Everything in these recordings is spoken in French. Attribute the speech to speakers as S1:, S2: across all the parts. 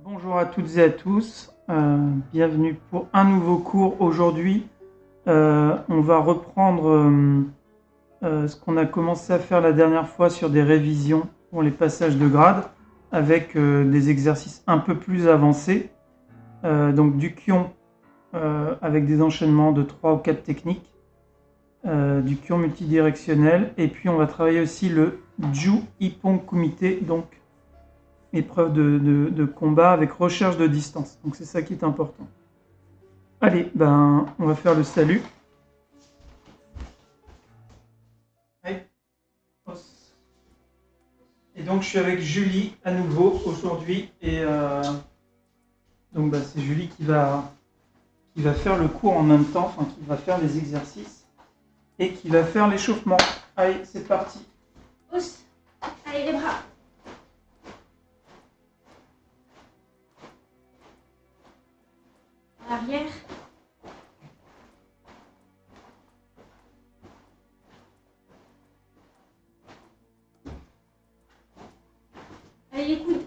S1: Bonjour à toutes et à tous, bienvenue pour un nouveau cours. Aujourd'hui, on va reprendre ce qu'on a commencé à faire la dernière fois sur des révisions pour les passages de grade, avec des exercices un peu plus avancés, donc du Kion avec des enchaînements de 3 ou 4 techniques, du Kion multidirectionnel, et puis on va travailler aussi le Ju Ippon Kumite, donc épreuve de combat avec recherche de distance. Donc c'est ça qui est important. Allez, on va faire le salut. Et donc je suis avec Julie à nouveau aujourd'hui. Et donc c'est Julie qui va faire le cours en même temps, enfin qui va faire les exercices et qui va faire l'échauffement. Allez, c'est parti.
S2: Pousse. Allez, les bras. À l'arrière. Allez, les coudes.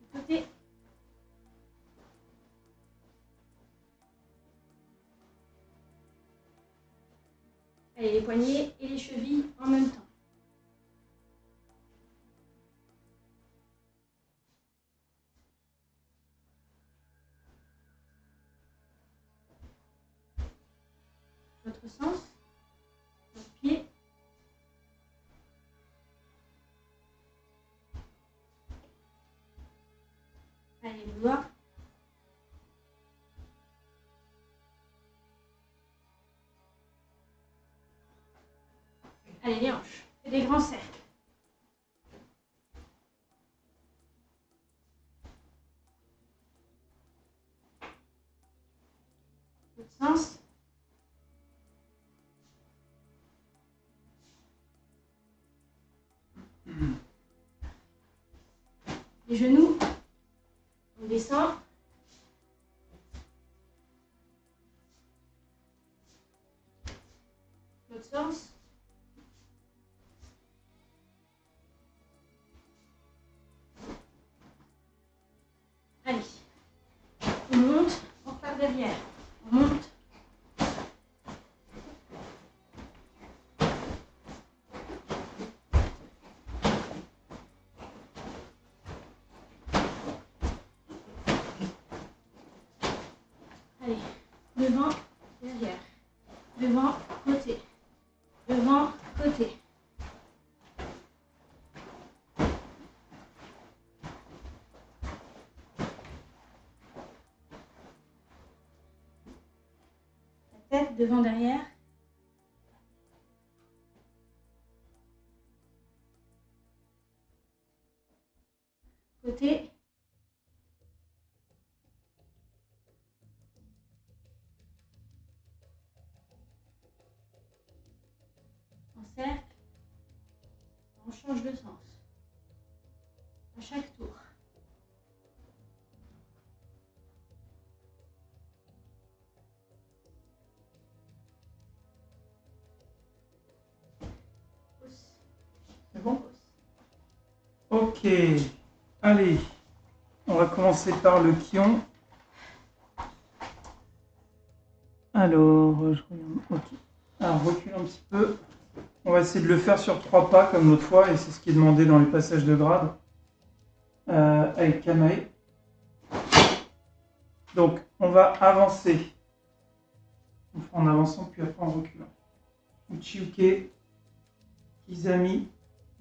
S2: De côté. Allez, les poignets et les chevilles en même temps. L'autre sens. L'autre pied. Allez, les doigts. Allez, les hanches. Fais des grands cercles. L'autre sens. Les genoux. On descend. L'autre sens. Allez. On monte, on repart derrière. On monte. Allez, devant, derrière, devant, côté, devant, côté. La tête, devant, derrière. Côté. En cercle. On change de sens. À chaque tour. Pousse.
S1: C'est bon? Ok, allez, on va commencer par le Kion. Alors, je regarde. Ok. Alors, recule un petit peu. On va essayer de le faire sur 3 pas comme l'autre fois, et c'est ce qui est demandé dans les passages de grade avec Kamae. Donc, on va avancer. On fera en avançant, puis après en reculant. Uchiuke, Kizami,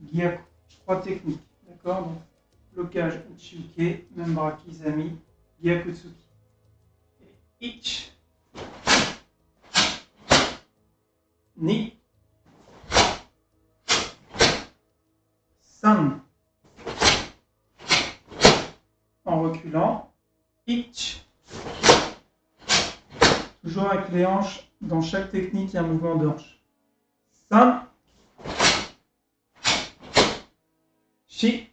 S1: Gyaku. 3 techniques. D'accord? Donc, blocage Uchiuke, même bras Kizami, Gyakutsuki. Ich. Ni. San. En reculant. Ich. Toujours avec les hanches. Dans chaque technique, il y a un mouvement de hanche. San. Shi.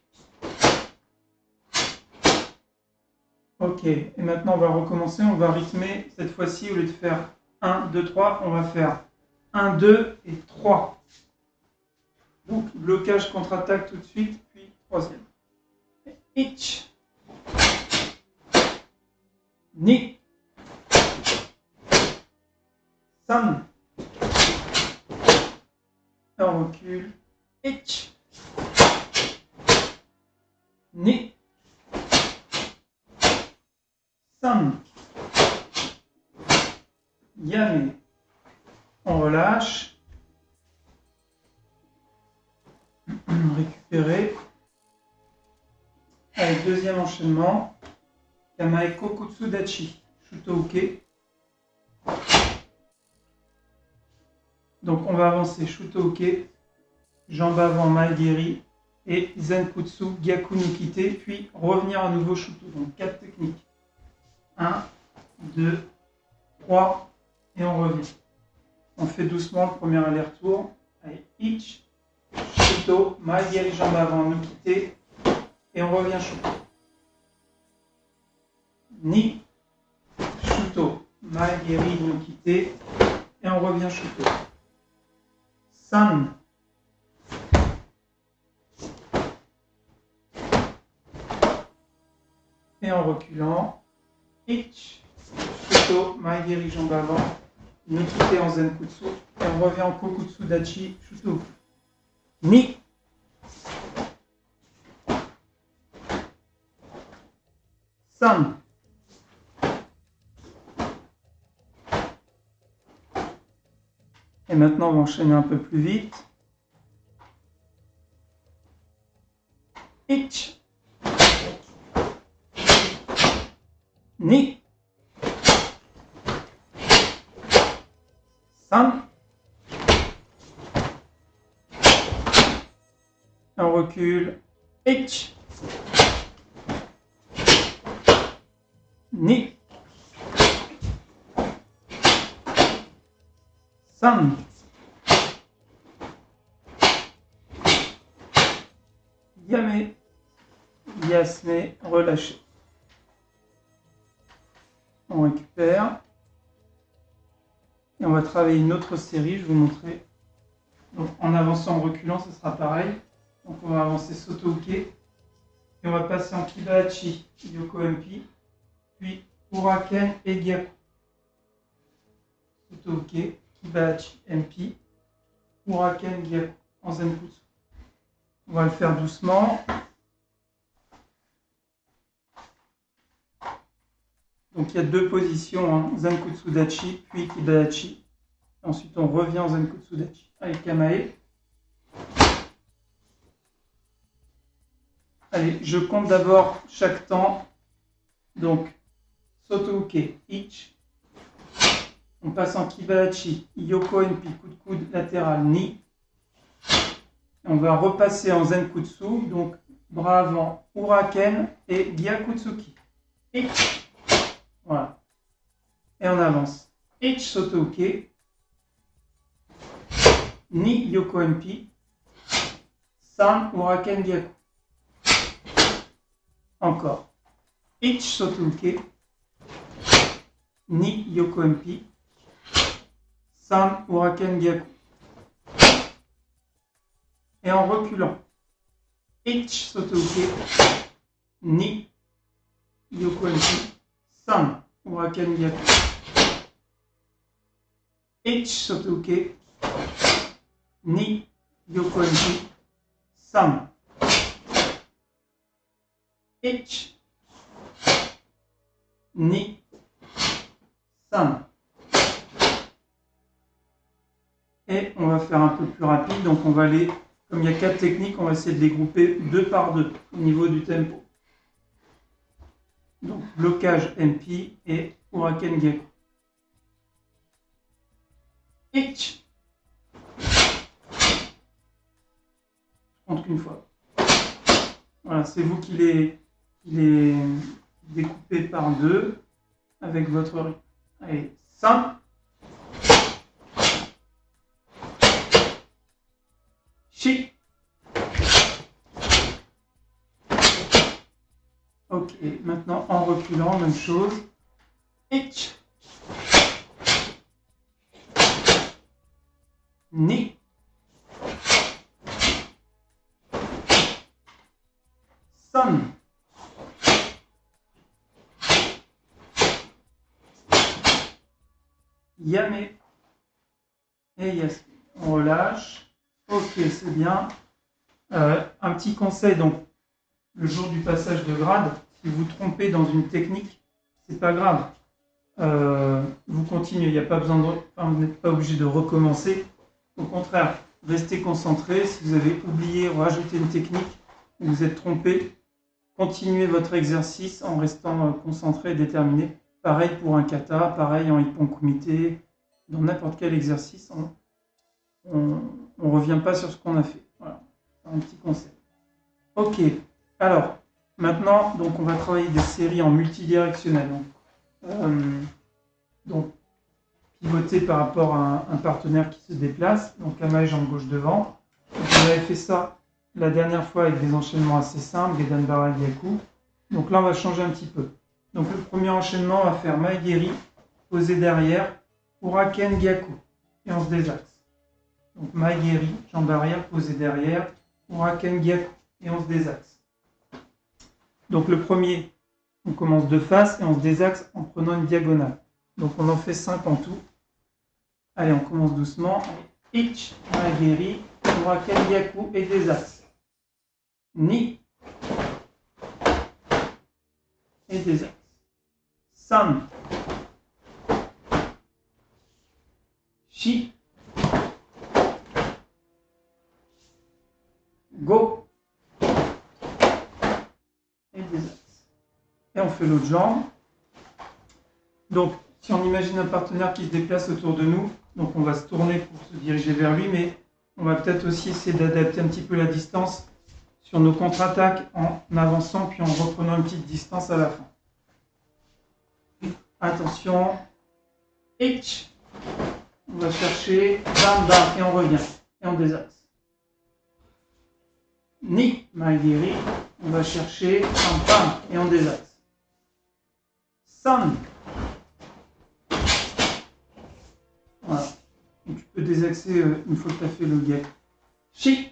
S1: Ok, et maintenant on va recommencer, on va rythmer cette fois-ci, au lieu de faire 1, 2, 3, on va faire 1, 2 et 3. Donc, blocage contre-attaque tout de suite, puis troisième. Ich. Ni. San. On recule. Ich. Ni. San. Yame. On relâche. Récupérer. Avec deuxième enchaînement. Kamae Kokutsu Dachi. Shuto Uke. Donc on va avancer Shuto Uke, jambe avant Maegiri et Zenkutsu Gyaku no Kite, puis revenir à nouveau Shuto. Donc 4 techniques. 1, 2, 3 et on revient. On fait doucement le premier aller-retour. Allez, Ich, Shuto, Maegiri, jambe avant no Kite et on revient Shuto. Ni, Shuto, Maegiri no Kite et on revient Shuto. San. Et en reculant, Ich, Shuto, Maegiri, jambe avant, no Kite en Zenkutsu, et on revient en Kokutsu Dachi, Shuto. Ni. San. Et maintenant, on va enchaîner un peu plus vite. Ich. Ni. San. On recule. Ich. Ni. San. Yame. Yasme. Relâché. On récupère. Et on va travailler une autre série, je vais vous montrer. Donc en avançant, en reculant, ce sera pareil. Donc on va avancer Soto Uke. Et on va passer en Kibahachi, Yoko MP. Puis Uraken et Gyaku. Soto Uke, Kibahachi, MP. Uraken, Gyaku en Zenkutsu. On va le faire doucement. Donc il y a deux positions, hein. Zenkutsu Dachi, puis Kibahachi. Ensuite on revient en Zenkutsu Dachi. Allez, Kamae. Allez, je compte d'abord chaque temps. Donc, Soto Uke, Ich. On passe en Kibahachi, Yoko NP, coup de coude latéral, Ni. On va repasser en Zenkutsu, donc bras avant, Uraken et Gyakutsuki. Ich. Voilà. Et on avance. Ich Soto Uke. Ni Yoko MP. San Uraken Gyaku. Encore. Ich Soto Uke. Ni Yoko MP. San Uraken Gyaku. Et en reculant. Ich Soto Uke. Ni Yoko MP. San Uraken Gyaku. Ich Soto Uke. Ni Yoko NP. San. Ich. Ni. San. Et on va faire un peu plus rapide. Donc on va aller, comme il y a 4 techniques, on va essayer de les grouper 2 par 2 au niveau du tempo. Donc blocage MP et Uraken Gyaku. Ich. Je compte qu'une fois. Voilà, c'est vous qui les découpez par 2 avec votre rythme. Allez, 5. Chi. Ok, maintenant en reculant, même chose. Ich. Ni. Yame. Et yes. On relâche. Ok, c'est bien. Un petit conseil, donc, le jour du passage de grade, si vous trompez dans une technique, c'est pas grave. Vous continuez, il n'y a pas besoin de, enfin, vous n'êtes pas obligé de recommencer. Au contraire, restez concentré. Si vous avez oublié ou rajouté une technique ou vous êtes trompé, continuez votre exercice en restant concentré et déterminé. Pareil pour un kata, pareil en ippon kumite, dans n'importe quel exercice, on ne revient pas sur ce qu'on a fait. Voilà, c'est un petit conseil. Ok, alors maintenant, donc on va travailler des séries en multidirectionnel. Donc pivoter par rapport à un partenaire qui se déplace, donc kama et jambe gauche devant. Donc, on avait fait ça la dernière fois avec des enchaînements assez simples, Gedanbara Gyaku. Donc là, on va changer un petit peu. Donc le premier enchaînement, on va faire Maegeri, posé derrière, Uraken Gyaku, et on se désaxe. Donc Maegeri, jambe arrière, posé derrière, Uraken Gyaku, et on se désaxe. Donc le premier, on commence de face et on se désaxe en prenant une diagonale. Donc on en fait 5 en tout. Allez, on commence doucement. Ich, Maegeri, Uraken Gyaku et désaxe. Ni et désaxe. San. Shi. Go. Et désaxe. Et on fait l'autre jambe. Donc, si on imagine un partenaire qui se déplace autour de nous, donc on va se tourner pour se diriger vers lui, mais on va peut-être aussi essayer d'adapter un petit peu la distance sur nos contre-attaques en avançant puis en reprenant une petite distance à la fin. Attention. Ich. On va chercher. Bam, bam. Et on revient. Et on désaxe. Ni. Maegeri. On va chercher. Bam, bam. Et on désaxe. San. Voilà. Donc, tu peux désaxer une fois que tu as fait le gap. Shi.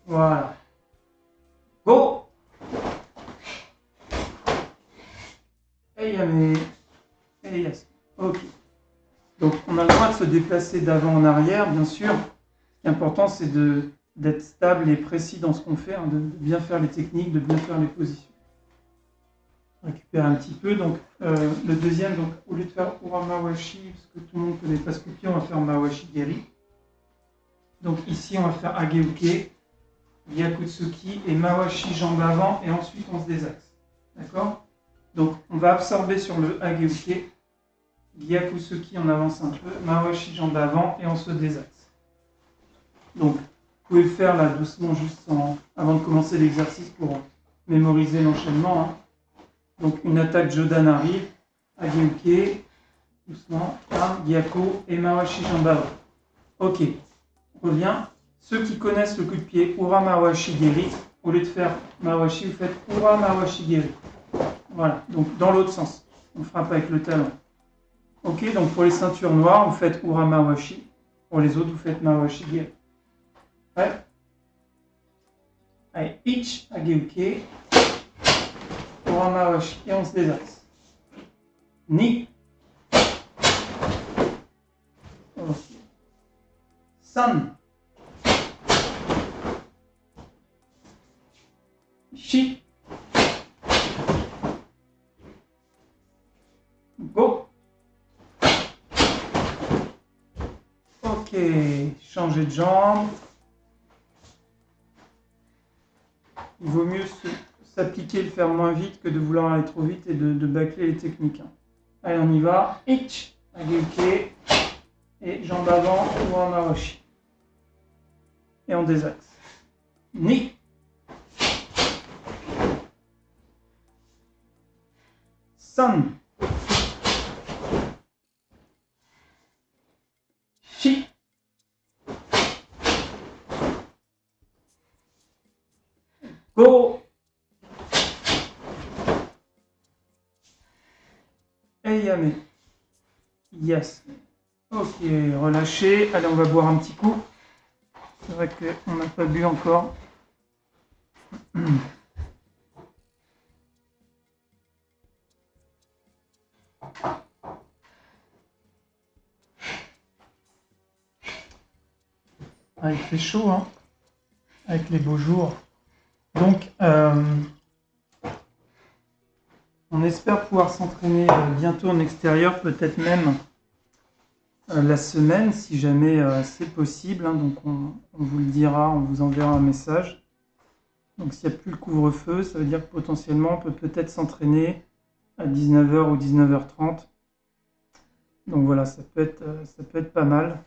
S1: Voilà. Go. Et yame. Et yes. Ok. Donc on a le droit de se déplacer d'avant en arrière, bien sûr. Ce qui est important, c'est d'être stable et précis dans ce qu'on fait, hein, de bien faire les techniques, de bien faire les positions. On récupère un petit peu. Donc le deuxième, donc, au lieu de faire Uramawashi, parce que tout le monde ne connaît pas ce copier, on va faire Mawashi Geri. Donc ici, on va faire Ageuke, Gyakutsuki et Mawashi jambe avant, et ensuite on se désaxe. D'accord? Donc on va absorber sur le Ageuke, Gyakutsuki, on avance un peu, Mawashi jambe avant, et on se désaxe. Donc vous pouvez le faire là doucement, juste avant de commencer l'exercice pour mémoriser l'enchaînement. Hein. Donc une attaque Jodan arrive, Ageuke, doucement, Gyako et Mawashi jambe avant. Ok, on revient. Ceux qui connaissent le coup de pied Ura Mawashi Geri, au lieu de faire Mawashi, vous faites Ura Mawashi Geri. Voilà, donc dans l'autre sens. On frappe avec le talon. Ok, donc pour les ceintures noires, vous faites Ura Mawashi. Pour les autres, vous faites Mawashi Geri. Ouais. Allez, Ich, Ageuke, Ura Mawashi. Et on se désaxe. Ni. Ok. San. Shi. Go. Ok, changer de jambe. Il vaut mieux s'appliquer et le faire moins vite que de vouloir aller trop vite et de bâcler les techniques. Hein. Allez, on y va. Ich, Ageuke et jambe avant, Ura Mawashi. Et on désaxe. Ni. San. Shi. Go. Et yame. Yes. Ok, relâchez. Allez, on va boire un petit coup. C'est vrai qu'on n'a pas bu encore. Ah, il fait chaud, hein, avec les beaux jours. Donc, on espère pouvoir s'entraîner bientôt en extérieur, peut-être même la semaine, si jamais c'est possible. Hein. Donc, on vous le dira, on vous enverra un message. Donc, s'il n'y a plus le couvre-feu, ça veut dire que potentiellement, on peut peut-être s'entraîner à 19h ou 19h30. Donc voilà, ça peut être pas mal.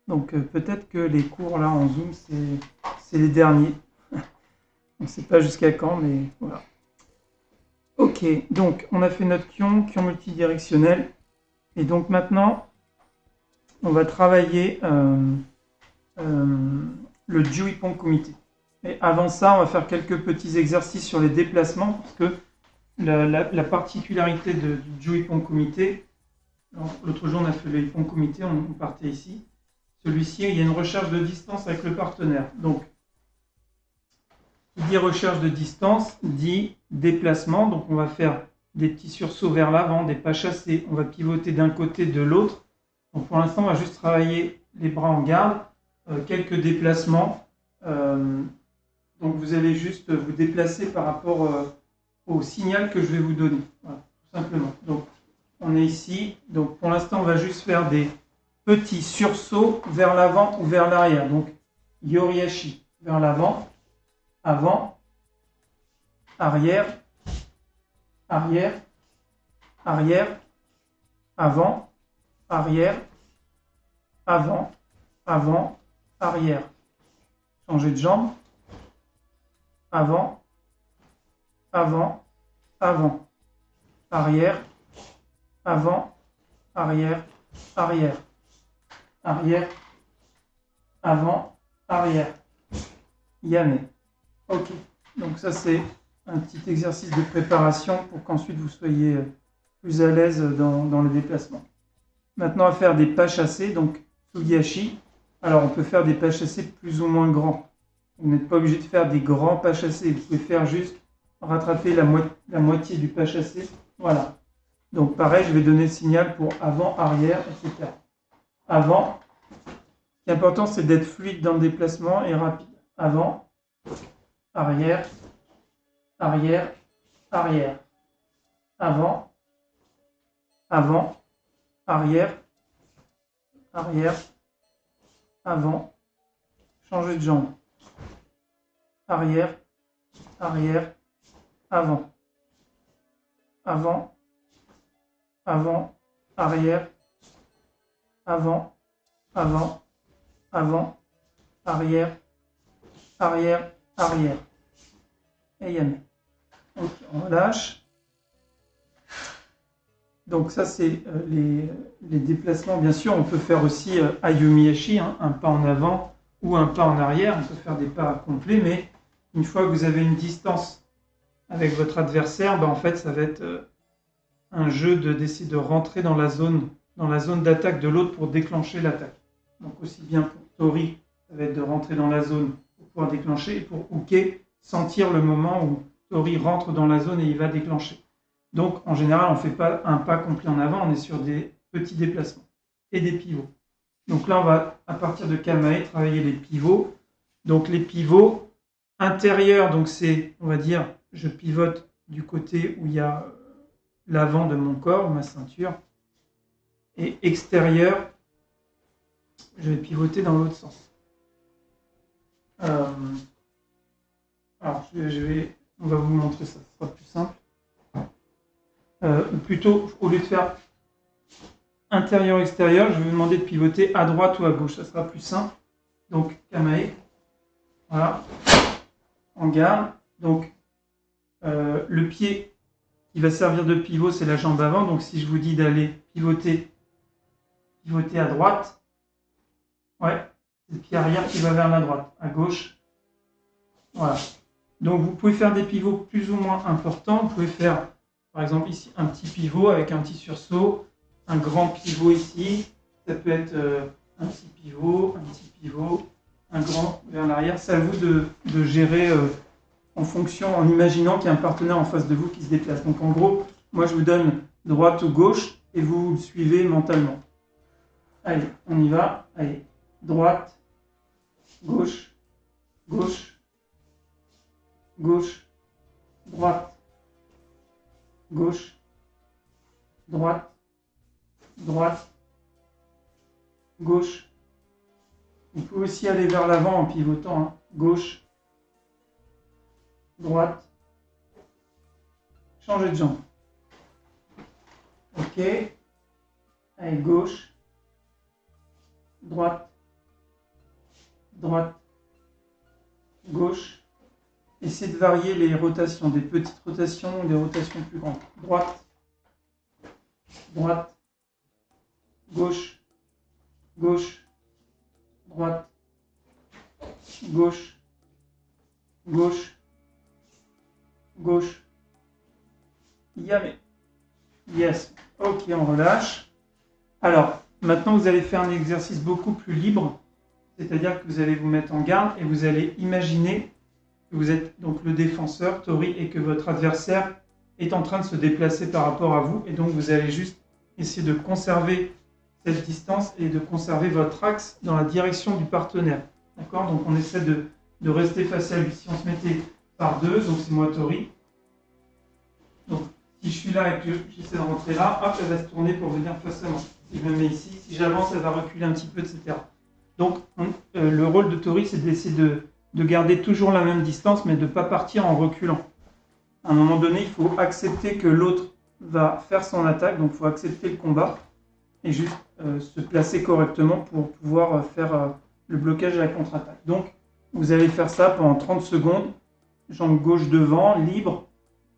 S1: Donc peut-être que les cours là en Zoom, c'est les derniers. On ne sait pas jusqu'à quand, mais voilà. Ok, donc on a fait notre kion multidirectionnel. Et donc maintenant, on va travailler le Jiu-Ipon Kumite. Et avant ça, on va faire quelques petits exercices sur les déplacements, parce que la particularité du Jiu-Ipon Kumite, l'autre jour on a fait le Ippon Kumite, on partait ici. Celui-ci, il y a une recherche de distance avec le partenaire. Donc, qui dit recherche de distance, dit déplacement. Donc, on va faire des petits sursauts vers l'avant, des pas chassés. On va pivoter d'un côté, de l'autre. Donc, pour l'instant, on va juste travailler les bras en garde, quelques déplacements. Donc, vous allez juste vous déplacer par rapport au signal que je vais vous donner. Voilà, tout simplement. Donc, on est ici. Donc, pour l'instant, on va juste faire des petit sursaut vers l'avant ou vers l'arrière. Donc, Yoriashi vers l'avant, avant, arrière, arrière, arrière, avant, arrière, avant, avant, arrière. Changer de jambe, avant, avant, avant, arrière, avant, arrière, arrière. Arrière, avant, arrière. Yame. Ok. Donc ça c'est un petit exercice de préparation pour qu'ensuite vous soyez plus à l'aise dans le déplacement. Maintenant à faire des pas chassés, donc Sugihashi. Alors on peut faire des pas chassés plus ou moins grands. Vous n'êtes pas obligé de faire des grands pas chassés. Vous pouvez faire juste rattraper la moitié du pas chassé. Voilà. Donc pareil, je vais donner le signal pour avant, arrière, etc. Avant, ce qui est important, c'est d'être fluide dans le déplacement et rapide. Avant, arrière, arrière, arrière. Avant, avant, arrière, arrière, avant. Changer de jambe. Arrière, arrière, avant. Avant, avant, arrière, avant, avant, avant, arrière, arrière, arrière. Et yame. Ok, on relâche. Donc ça c'est les déplacements. Bien sûr, on peut faire aussi Ayumiyashi, hein, un pas en avant ou un pas en arrière. On peut faire des pas complets, mais une fois que vous avez une distance avec votre adversaire, en fait ça va être un jeu d'essayer de rentrer dans la zone d'attaque de l'autre pour déclencher l'attaque. Donc aussi bien pour Tori, ça va être de rentrer dans la zone pour pouvoir déclencher, et pour Uke, sentir le moment où Tori rentre dans la zone et il va déclencher. Donc en général, on ne fait pas un pas complet en avant, on est sur des petits déplacements et des pivots. Donc là, on va, à partir de Kamae, travailler les pivots. Donc les pivots intérieurs, donc c'est, on va dire, je pivote du côté où il y a l'avant de mon corps, ma ceinture, et extérieur, je vais pivoter dans l'autre sens. Alors, on va vous montrer ça, ce sera plus simple. Ou plutôt, au lieu de faire intérieur-extérieur, je vais vous demander de pivoter à droite ou à gauche, ça sera plus simple. Donc, Kamae, voilà, en garde. Donc, le pied qui va servir de pivot, c'est la jambe avant. Donc, si je vous dis d'aller pivoter à droite, ouais, c'est le pied arrière qui va vers la droite, à gauche, voilà. Donc, vous pouvez faire des pivots plus ou moins importants. Vous pouvez faire, par exemple, ici, un petit pivot avec un petit sursaut, un grand pivot ici. Ça peut être un petit pivot, un grand vers l'arrière. C'est à vous de gérer en fonction, en imaginant qu'il y a un partenaire en face de vous qui se déplace. Donc, en gros, moi, je vous donne droite ou gauche, et vous le suivez mentalement. Allez, on y va. Allez, droite, gauche, gauche, gauche, droite, gauche, droite, droite, gauche. Vous pouvez aussi aller vers l'avant en pivotant, hein. Gauche, droite, changez de jambe. Ok, allez, gauche, droite, droite, gauche. Essayez de varier les rotations, des petites rotations ou des rotations plus grandes. Droite, droite, gauche, gauche, droite, gauche, gauche, gauche. Yamé. Yes. Ok, on relâche. Alors, maintenant vous allez faire un exercice beaucoup plus libre, c'est-à-dire que vous allez vous mettre en garde et vous allez imaginer que vous êtes donc le défenseur, Tori, et que votre adversaire est en train de se déplacer par rapport à vous, et donc vous allez juste essayer de conserver cette distance et de conserver votre axe dans la direction du partenaire. D'accord? Donc on essaie de rester face à lui. Si on se mettait par deux, donc c'est moi Tori. Donc si je suis là et que j'essaie de rentrer là, hop, elle va se tourner pour venir face à moi. Si je me mets ici, si j'avance, elle va reculer un petit peu, etc. Donc le rôle de Tori, c'est d'essayer de garder toujours la même distance, mais de ne pas partir en reculant. À un moment donné, il faut accepter que l'autre va faire son attaque, donc il faut accepter le combat et juste se placer correctement pour pouvoir faire le blocage et la contre-attaque. Donc, vous allez faire ça pendant 30 secondes, jambe gauche devant, libre,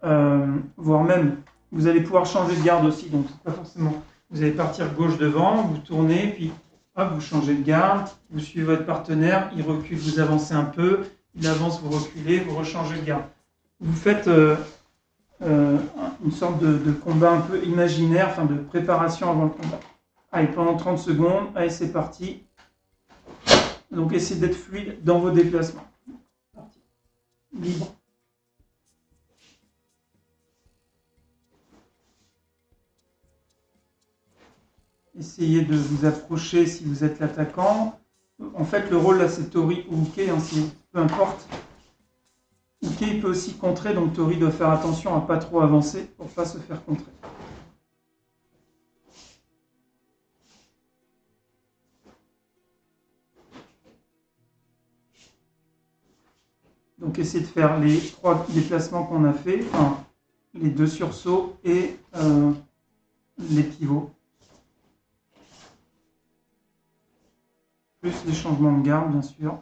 S1: voire même, vous allez pouvoir changer de garde aussi, donc c'est pas forcément, vous allez partir gauche devant, vous tournez, puis hop, vous changez de garde, vous suivez votre partenaire, il recule, vous avancez un peu, il avance, vous reculez, vous rechangez de garde. Vous faites une sorte de combat un peu imaginaire, enfin de préparation avant le combat. Allez, pendant 30 secondes, allez, c'est parti. Donc, essayez d'être fluide dans vos déplacements. Parti. Libre. Essayez de vous approcher si vous êtes l'attaquant. En fait, le rôle là, c'est Tori ou Uke, hein, peu importe. Uke, il peut aussi contrer, donc Tori doit faire attention à ne pas trop avancer pour ne pas se faire contrer. Donc, essayez de faire les 3 déplacements qu'on a fait, enfin, les 2 sursauts et les pivots. Plus les changements de garde, bien sûr.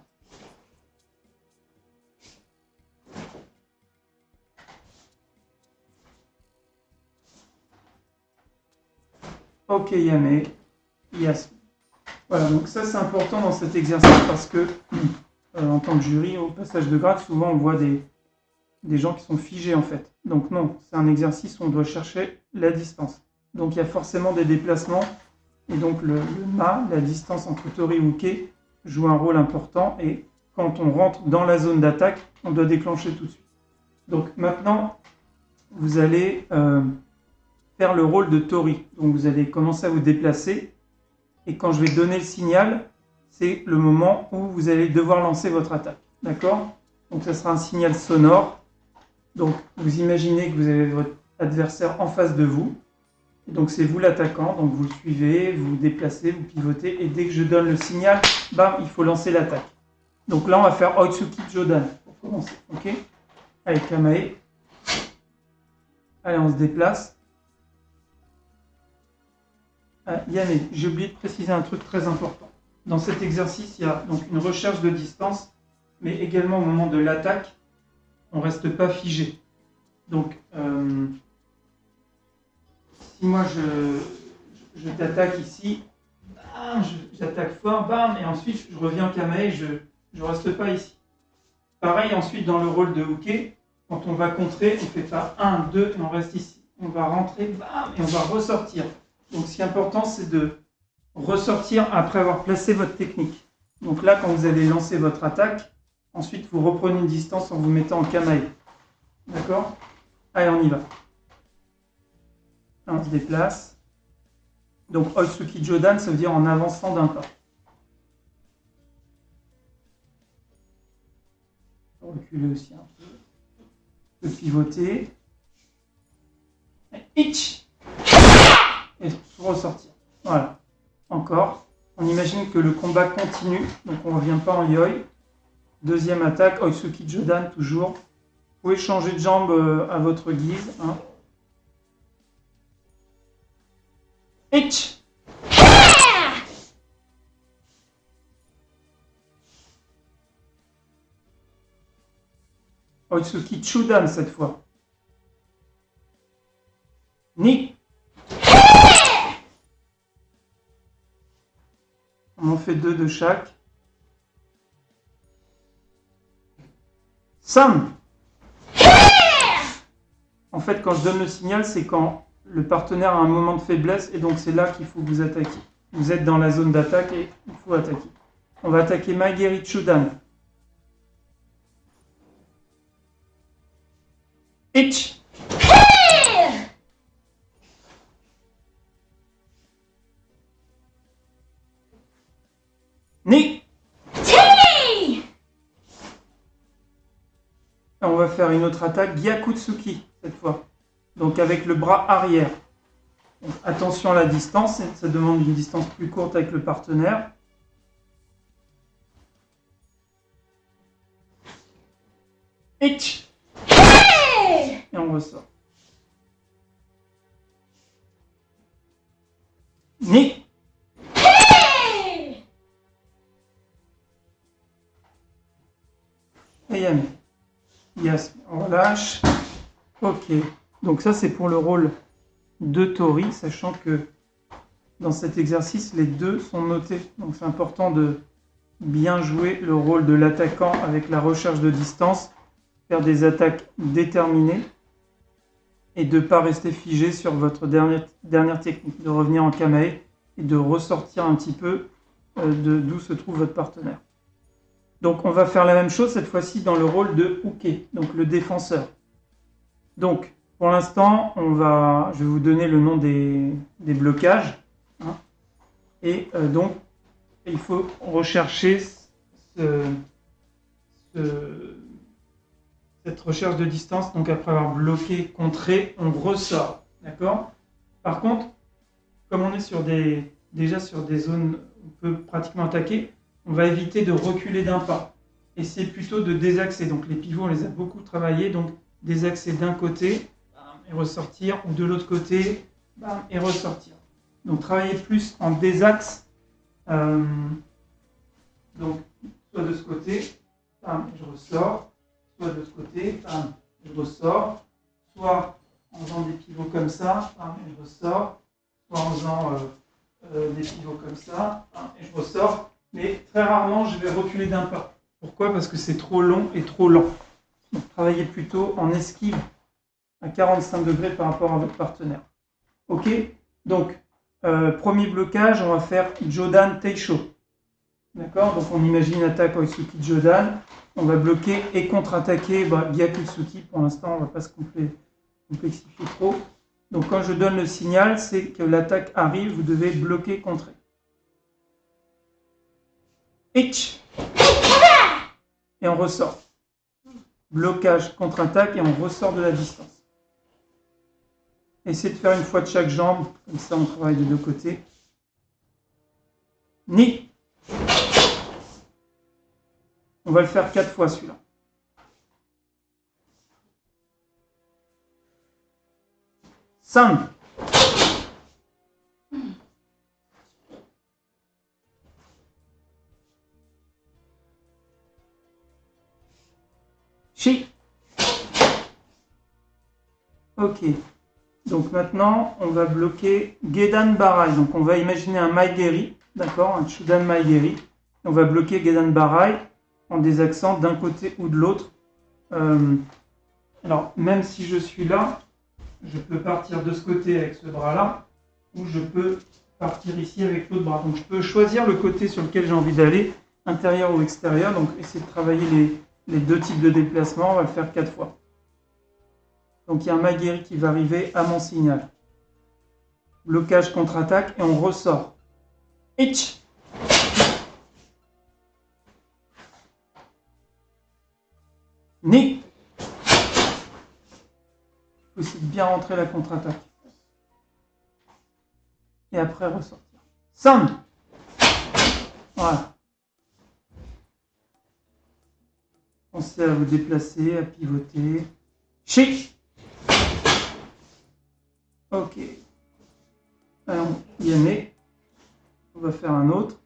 S1: Ok, Yamé. Yes. Voilà, donc ça c'est important dans cet exercice parce que en tant que jury, au passage de grade, souvent on voit des gens qui sont figés en fait. Donc non, c'est un exercice où on doit chercher la distance. Donc il y a forcément des déplacements et donc le ma, la distance entre Tori et Uke, joue un rôle important et quand on rentre dans la zone d'attaque, on doit déclencher tout de suite. Donc maintenant, vous allez faire le rôle de Tori. Donc vous allez commencer à vous déplacer et quand je vais donner le signal, c'est le moment où vous allez devoir lancer votre attaque. D'accord? Donc ça sera un signal sonore. Donc vous imaginez que vous avez votre adversaire en face de vous. Et donc c'est vous l'attaquant, donc vous le suivez, vous vous déplacez, vous pivotez, et dès que je donne le signal, bam, il faut lancer l'attaque. Donc là on va faire Oitsuki Jodan pour commencer. Ok? Allez, Kamae. Allez, on se déplace. Yamé, j'ai oublié de préciser un truc très important. Dans cet exercice, il y a donc une recherche de distance, mais également au moment de l'attaque, on ne reste pas figé. Donc, si moi je t'attaque ici, j'attaque fort, bam, et ensuite je reviens Kamae, je ne reste pas ici. Pareil ensuite dans le rôle de Uke, quand on va contrer, on ne fait pas 1, 2 et on reste ici. On va rentrer, bam, et on va ressortir. Donc ce qui est important, c'est de ressortir après avoir placé votre technique. Donc là, quand vous allez lancer votre attaque, ensuite vous reprenez une distance en vous mettant en Kamae. D'accord? Allez, on y va. Là, on se déplace. Donc Oitsuki Jodan, ça veut dire en avançant d'un pas. Reculer aussi un peu. De pivoter. Itch. Et ressortir. Voilà. Encore. On imagine que le combat continue, donc on ne revient pas en yoi. Deuxième attaque, Oitsuki Jodan, toujours. Vous pouvez changer de jambe à votre guise. Hein. Itch. Oitsuki Chudan cette fois. Ni. On en fait 2 de chaque. Sam. En fait, quand je donne le signal, c'est quand le partenaire a un moment de faiblesse et donc c'est là qu'il faut vous attaquer. Vous êtes dans la zone d'attaque et il faut attaquer. On va attaquer Maigeri Chudan. Itch. Ni. Et on va faire une autre attaque, Gyakutsuki, cette fois. Donc avec le bras arrière. Donc, attention à la distance, ça demande une distance plus courte avec le partenaire. Itch. Et on ressort. Ni. Et Yami. Yes, on relâche. Ok. Donc ça, c'est pour le rôle de Tori, sachant que dans cet exercice, les deux sont notés. Donc c'est important de bien jouer le rôle de l'attaquant avec la recherche de distance, faire des attaques déterminées et de ne pas rester figé sur votre dernière technique, de revenir en kamae et de ressortir un petit peu d'où se trouve votre partenaire. Donc on va faire la même chose cette fois-ci dans le rôle de Uke, donc le défenseur. Donc pour l'instant, je vais vous donner le nom des blocages. Hein, et donc il faut rechercher cette recherche de distance. Donc après avoir bloqué, contré, on ressort. D'accord ? Par contre, comme on est déjà sur des zones où on peut pratiquement attaquer, on va éviter de reculer d'un pas. Et c'est plutôt de désaxer. Donc les pivots, on les a beaucoup travaillés. Donc désaxer d'un côté et ressortir, ou de l'autre côté et ressortir. Donc travailler plus en désaxe. Donc soit de ce côté, je ressors. Soit de l'autre côté, je ressors. Soit en faisant des pivots comme ça, et je ressors. Soit en faisant des pivots comme ça, et je ressors. Mais très rarement, je vais reculer d'un pas. Pourquoi ? Parce que c'est trop long et trop lent. Donc, travaillez plutôt en esquive à 45 degrés par rapport à votre partenaire. Ok ? Donc, premier blocage, on va faire Jodan Teisho. D'accord ? Donc, on imagine attaque Oitsuki Jodan. On va bloquer et contre-attaquer Gyakutsuki. Pour l'instant, on ne va pas se complexifier trop. Donc, quand je donne le signal, c'est que l'attaque arrive, vous devez bloquer, contrer. Itch. Et on ressort. Blocage, contre-attaque et on ressort de la distance. Essayez de faire une fois de chaque jambe, comme ça on travaille des deux côtés. Ni. On va le faire 4 fois celui-là. Sam. Chi. Ok. Donc maintenant, on va bloquer Gedan Barai. Donc on va imaginer un Maigeri, d'accord, un Chudan Maigeri. On va bloquer Gedan Barai en désaxant d'un côté ou de l'autre. Alors, même si je suis là, je peux partir de ce côté avec ce bras-là, ou je peux partir ici avec l'autre bras. Donc je peux choisir le côté sur lequel j'ai envie d'aller, intérieur ou extérieur. Donc essayer de travailler les deux types de déplacements. On va le faire 4 fois. Donc il y a un Maigeri qui va arriver à mon signal. blocage contre-attaque et on ressort. Itch. Ni. Il faut essayer de bien rentrer la contre-attaque. Et après ressortir. Sound. Voilà. Pensez à vous déplacer, à pivoter. Chi. Ok. Alors, Yamé. On va faire un autre.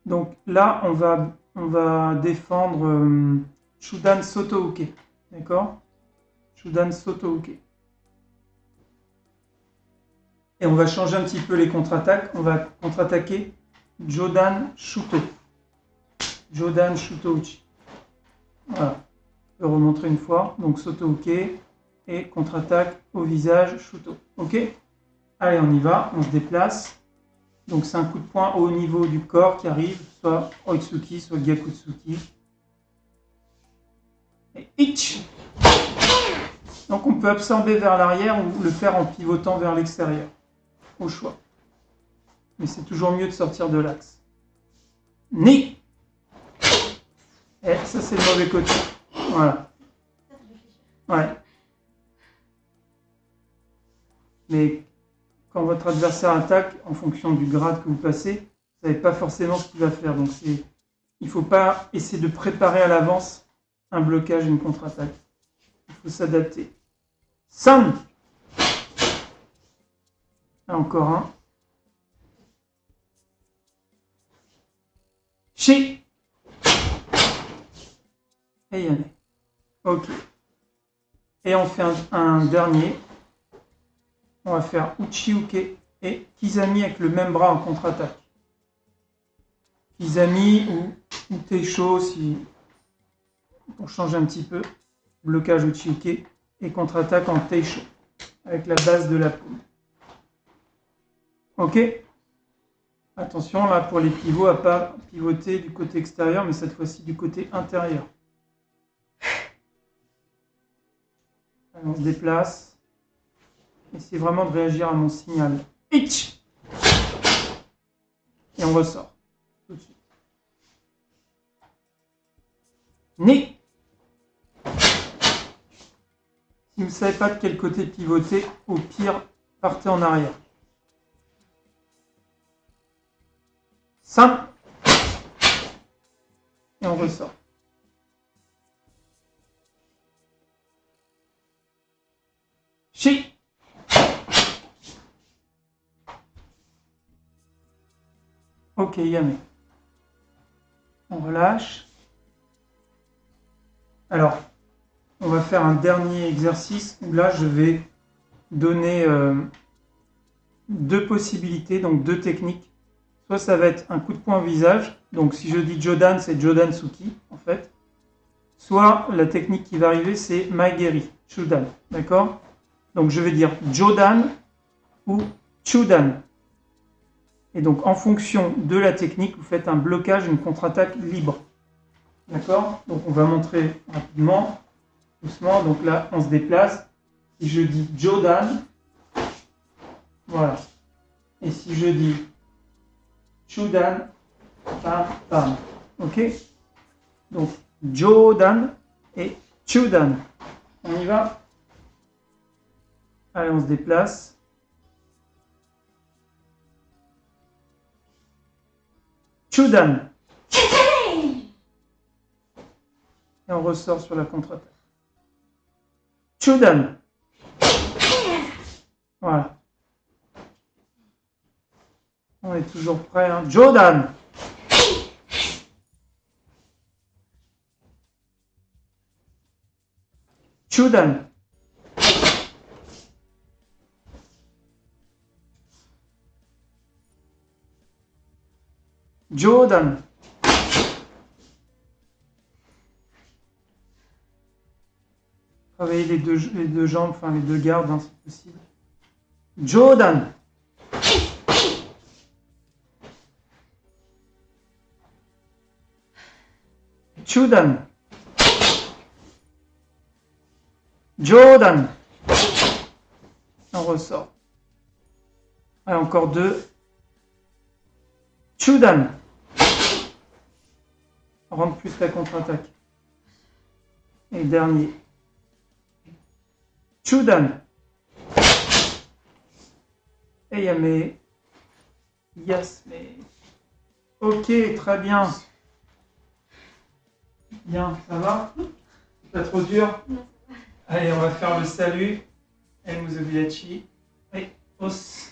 S1: Donc là, on va défendre Shudan Soto-uke. D'accord? Shudan Soto-uke. Et on va changer un petit peu les contre-attaques. On va contre-attaquer Jodan Shuto. Jodan Shuto-uchi. Voilà. Je vais remontrer une fois. Donc Soto-uke et contre-attaque au visage Shuto. Ok? Allez, on y va. On se déplace. Donc c'est un coup de poing au niveau du corps qui arrive, soit Oitsuki, soit Gyakutsuki. Et Itch. Donc on peut absorber vers l'arrière ou le faire en pivotant vers l'extérieur, au choix. Mais c'est toujours mieux de sortir de l'axe. Ni. Et ça c'est le mauvais côté. Voilà. Ouais. Mais quand votre adversaire attaque, en fonction du grade que vous passez, vous ne savez pas forcément ce qu'il va faire. Donc il ne faut pas essayer de préparer à l'avance un blocage, une contre-attaque. Il faut s'adapter. Sound. Encore un. Chi. Et Yane. Ok. Et on fait un dernier. On va faire Uchi-uke et Kizami avec le même bras en contre-attaque. Kizami ou Teisho si pour changer un petit peu. Blocage Uchi-uke et contre-attaque en Teisho avec la base de la paume. Ok? Attention là pour les pivots à pas pivoter du côté extérieur mais cette fois-ci du côté intérieur. Allez, on se déplace. Essayez vraiment de réagir à mon signal. Itch. Et on ressort. Tout de suite. Ni. Si vous ne savez pas de quel côté pivoter, au pire, partez en arrière. Simple. Et on ressort. Chi. Ok, Yamé. On relâche. Alors, on va faire un dernier exercice où là, je vais donner deux possibilités, donc deux techniques. Soit ça va être un coup de poing au visage. Donc, si je dis Jodan, c'est Jodan Tsuki, en fait. Soit la technique qui va arriver, c'est Maegeri, Chudan. D'accord? Donc, je vais dire Jodan ou Chudan. Et donc, en fonction de la technique, vous faites un blocage, une contre-attaque libre. D'accord? Donc, on va montrer rapidement, doucement. Donc là, on se déplace. Si je dis Jodan, voilà. Et si je dis Chudan, pam, pam. Ok? Donc, Jodan et Chudan. On y va? Allez, on se déplace. Chudan. Et on ressort sur la contre-attaque. Chudan. Voilà. On est toujours prêt. Hein. Jodan. Chudan. Jodan. Travailler les deux jambes, enfin les deux gardes, hein, si possible. Jodan. Chudan. Jordan. On ressort. Allez, encore 2. Chudan. Rentre plus la contre-attaque. Et dernier. Chudan. Et Yame. Yasme. Ok, très bien. Bien, ça va? Pas trop dur?
S2: Non.
S1: Allez, on va faire le salut. El Muzobiachi. Oui, os.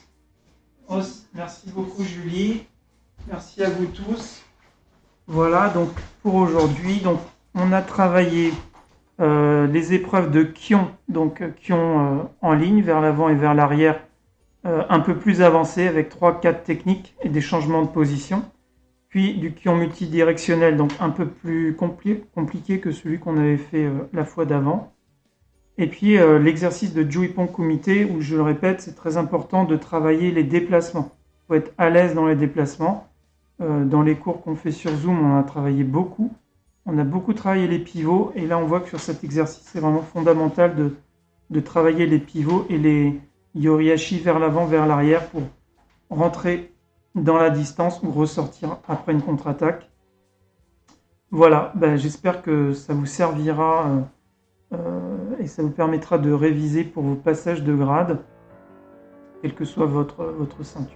S1: Os. Merci beaucoup, Julie. Merci à vous tous. Voilà, donc pour aujourd'hui, donc on a travaillé les épreuves de Kion, donc Kion en ligne, vers l'avant et vers l'arrière, un peu plus avancé avec 3-4 techniques et des changements de position. Puis du Kion multidirectionnel, donc un peu plus compliqué que celui qu'on avait fait la fois d'avant. Et puis l'exercice de Juipon Kumite, où je le répète, c'est très important de travailler les déplacements. Il faut être à l'aise dans les déplacements. Dans les cours qu'on fait sur Zoom, on a travaillé beaucoup. On a beaucoup travaillé les pivots. Et là, on voit que sur cet exercice, c'est vraiment fondamental de travailler les pivots et les Yoriashi vers l'avant, vers l'arrière pour rentrer dans la distance ou ressortir après une contre-attaque. Voilà, j'espère que ça vous servira et ça vous permettra de réviser pour vos passages de grade, quelle que soit votre ceinture.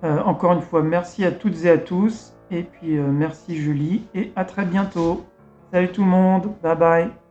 S1: Encore une fois, merci à toutes et à tous. Et puis merci Julie. Et à très bientôt. Salut tout le monde. Bye bye.